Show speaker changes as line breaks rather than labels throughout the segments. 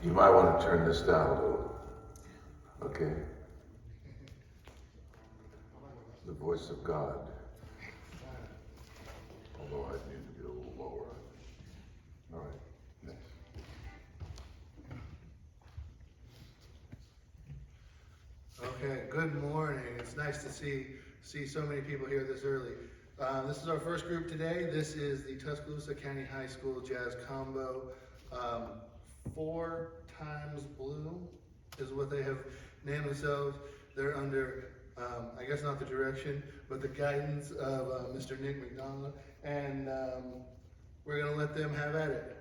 You might want to turn this down a little, okay? The voice of God. Although I need to be a little lower. All right, next.
Okay, good morning. It's nice to see so many people here this early. This is our first group today. This is the Tuscaloosa County High School Jazz Combo. 4 Times Blue is what they have named themselves. They're under, I guess not the direction, but the guidance of Mr. Nick McDonald, and we're going to let them have at it.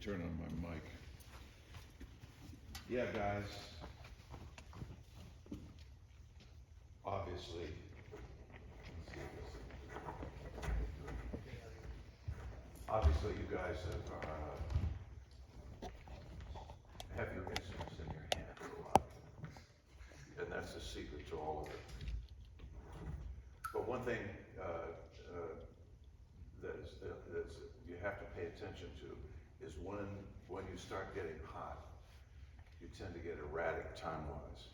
turn on my mic. Yeah, guys. Obviously, let's see this. Obviously, you guys have your instruments in your hand a lot, and that's the secret to all of it. But one thing that you have to pay attention to is when you start getting hot, you tend to get erratic time-wise,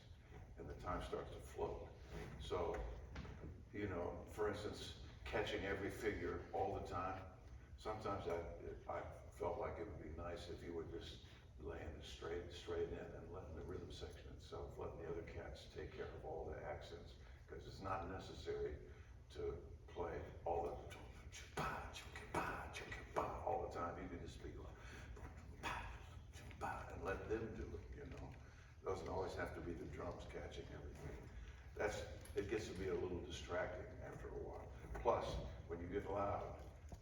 and the time starts to float. So, you know, for instance, catching every figure all the time, sometimes I felt like it would be nice if you were just laying it straight in and letting the rhythm section itself, letting the other cats take care of all the accents, because it's not necessary to play all the all the time. You can just be like and let them do it, you know. Doesn't always have to be the drums catching everything. It gets to be a little distracting after a while. Plus, when you get loud,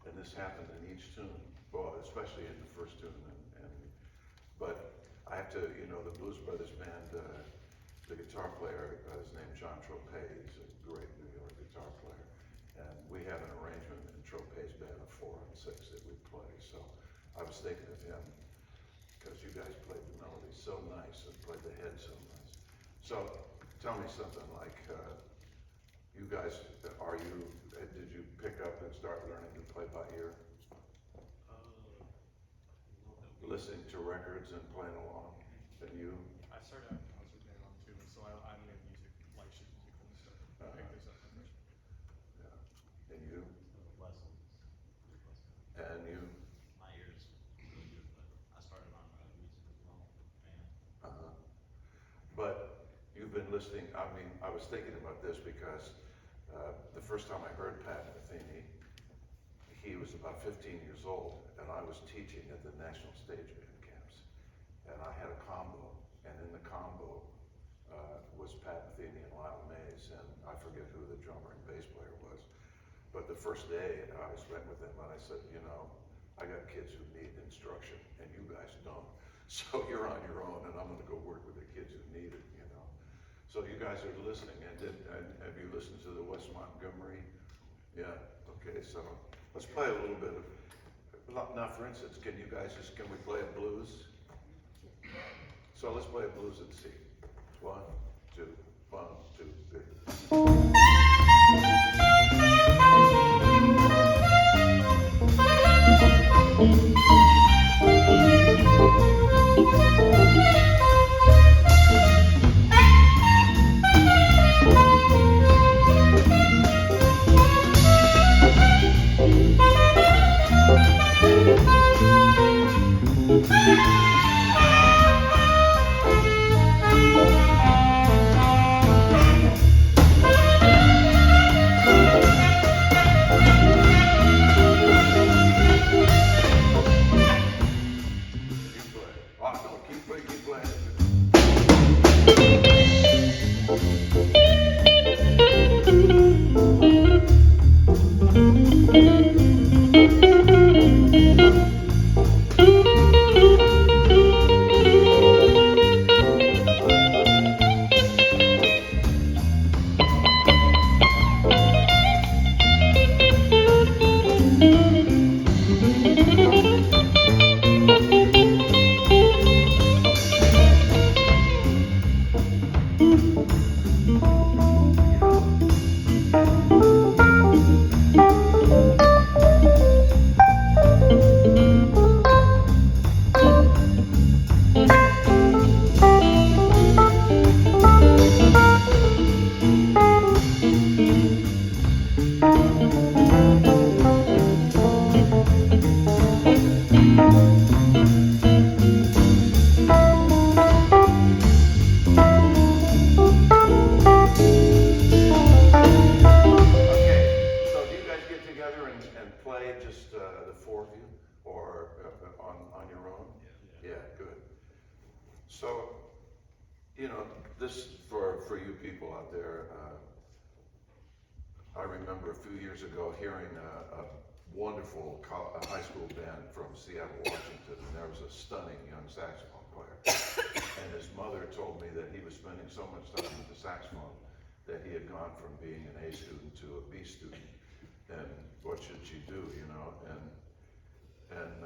and this happened in each tune, well, especially in the first tune, but I have to, you know, the Blues Brothers band, the guitar player is named John Tropez. He's a great New York guitar player. And we have an arrangement in Tropez band of 4 and 6 that we play. So I was thinking of him because you guys played the melody so nice and played the head so nice. So tell me something like, you guys, did you pick up and start learning to play by ear? Listening to records and playing along? And you?
I started out in concert band on too, and so I made music, like sheet music and stuff. I picked this up my freshman year.
Yeah. And you?
Lessons.
And you?
My ears really good, but I started on music as well, and
But you've been listening, I mean, I was thinking about this because the first time I heard Pat Metheny, he was about 15 years old, and I was teaching at the National Stage Band camps. And I had a combo, and in the combo was Pat Metheny and Lyle Mays, and I forget who the drummer and bass player was. But the first day I spent with them, and I said, you know, I got kids who need instruction, and you guys don't. So you're on your own, and I'm gonna go work with the kids who need it, you know. So you guys are listening, and have you listened to the Wes Montgomery? Yeah, okay, so let's play a little bit of, now for instance, can we play a blues? So let's play a blues at C. 1, 2, 1, 2, 3. I remember a few years ago hearing a wonderful high school band from Seattle, Washington, and there was a stunning young saxophone player. And his mother told me that he was spending so much time with the saxophone that he had gone from being an A student to a B student. And what should she do, you know? And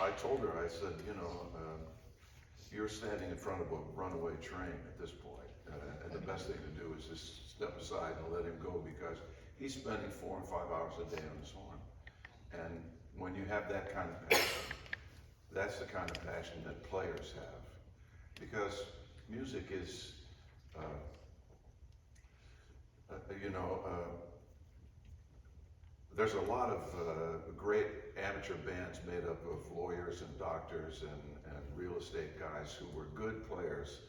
I told her, I said, you know, you're standing in front of a runaway train at this point, and the best thing to do is just step aside and let him go, because he's spending 4 and 5 hours a day on his horn. And when you have that kind of passion, that's the kind of passion that players have, because music is, there's a lot of great amateur bands made up of lawyers and doctors and real estate guys who were good players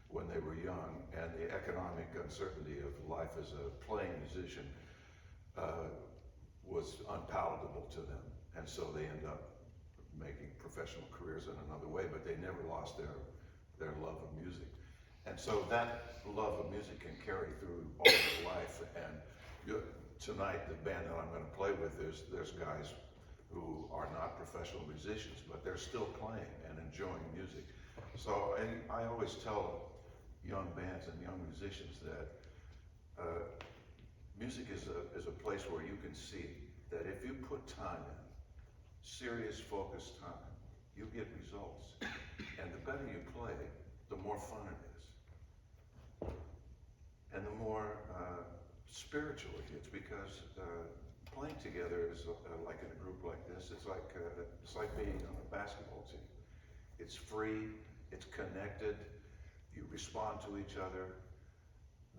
when they were young, and the economic uncertainty of life as a playing musician was unpalatable to them, and so they end up making professional careers in another way, but they never lost their love of music. And so that love of music can carry through all of life. And tonight, the band that I'm going to play with, there's guys who are not professional musicians, but they're still playing and enjoying music. So I always tell young bands and young musicians that music is a place where you can see that if you put time in, serious focused time, you get results. And the better you play, the more fun it is. And the more spiritual it gets, because playing together is like in a group like this, it's like being on a basketball team. It's free, it's connected, you respond to each other.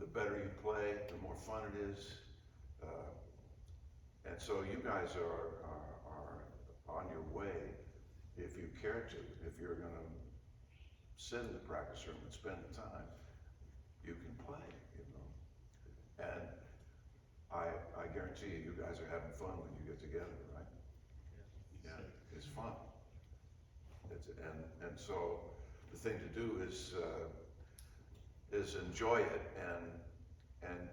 The better you play, the more fun it is. And so you guys are on your way, if you care to, if you're gonna sit in the practice room and spend the time, you can play, you know. And I guarantee you guys are having fun when you get together, right? Yeah, it's fun. And so the thing to do is enjoy it, and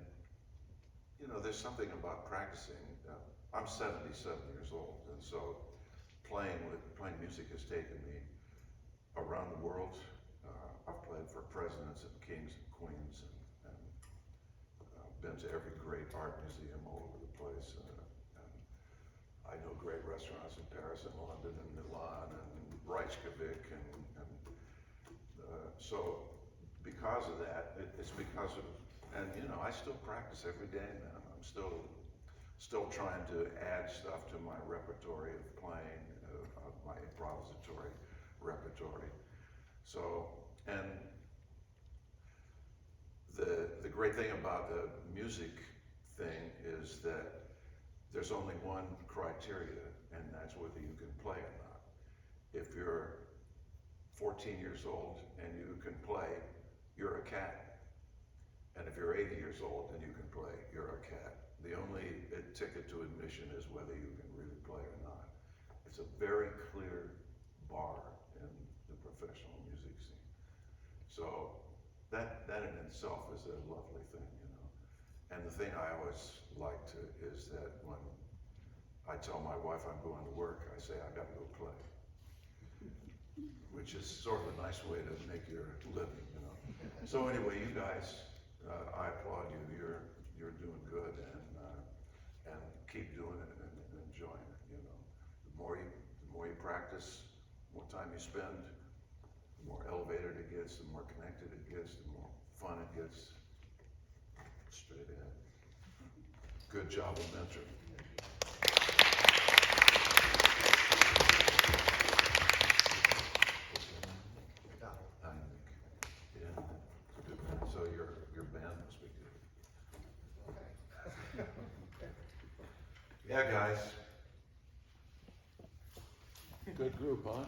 you know, there's something about practicing. I'm 77 years old, and so playing music has taken me around the world. I've played for presidents and kings and queens, and been to every great art museum all over the place. And I know great restaurants in Paris and London and Milan and Reykjavik, and so because of that, it's because of, and you know, I still practice every day, man. I'm still trying to add stuff to my repertory of playing, of my improvisatory repertory. So, and the great thing about the music thing is that there's only one criteria, and that's whether you can play or not. If you're 14 years old and you can play, you're a cat. And if you're 80 years old and you can play, you're a cat. The only ticket to admission is whether you can really play or not. It's a very clear bar in the professional music scene. So that in itself is a lovely thing, you know. And the thing I always like to is that when I tell my wife I'm going to work, I say I got to go play, which is sort of a nice way to make your living, you know. So anyway, you guys, I applaud you. You're doing good, and keep doing it and enjoying it. You know, the more you practice, the more time you spend, the more elevated it gets, the more connected it gets, the more fun it gets. Straight ahead. Good job of mentoring. Hi, Nick. Yeah, good man. So your band must be good. Yeah, guys. Good group, huh?